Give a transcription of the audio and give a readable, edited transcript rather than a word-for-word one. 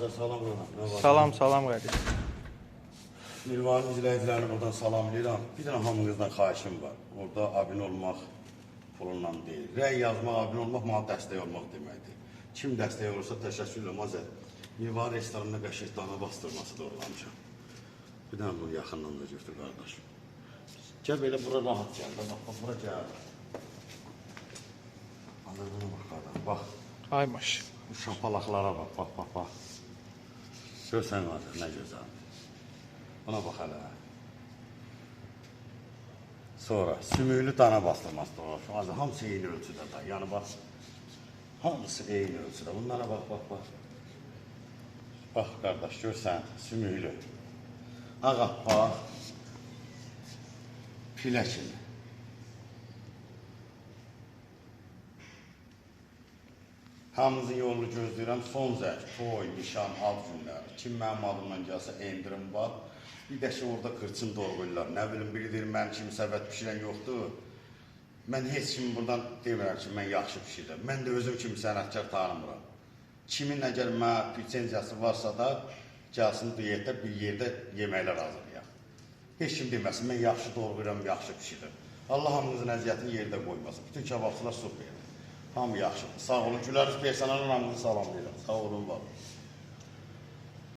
Salam qonaq. Salam, salam qardaş. Mirvanın izləyicilərini buradan salamlayıram. Bir dənə hamınızdan xahişim var. Orada abunə olmaq pulundan deyil. Rəy yazmaq, abunə olmaq, mənə dəstək olmaq deməkdir. Kim dəstək olursa təşəkkürlə mazət. Mirvan restoranında qəşəng dana bastırması doğramışam. Bir dənə bunu yaxından da götür qardaş. Gəl belə bura rahat gəl. Bax, bura gəl. Anadına bax qardaş, bax. Ay maş. Bu şapalaqlara bax. Görsən qardaş, nə gözəldir. Buna bax hələ. Sonra sümüklü dana bastırması doğramışam. Hamısı eyni ölçüdə da. Yəni bax. Hamısı eyni ölçüdə. Bunlara bax. Bax qardaş, görsən, sümüklü. Ağappaq. Pilə kimi. Hamınızın yolunu gözləyirəm. Son zərk, toy, nişan, ad günləri. Kim mənim adımdan gəlsə endirim var. Bir də ki, orada qırçın doğruyurlar. Nə bilim, biri deyir, mən kimi səvət pişirən yoxdur. Mən heç kimi buradan demirəm ki, mən yaxşı pişirəm. Mən də özüm kimi sənətkar tanımıram. Kimin əgər mənə lisenziyası varsa da, gəlsin diyetdə bir yerdə yeməklər hazırlayaq. Heç kim deməsin, mən yaxşı doğruyuram, yaxşı pişirəm. Allah hamınızın əziyyətini yerdə qoymasın. Bütün kebabçılar super. Hamı yaxşıdır. Sağ olun. Güləriz personelin hamınızı salamlayıram. Sağ olun, var.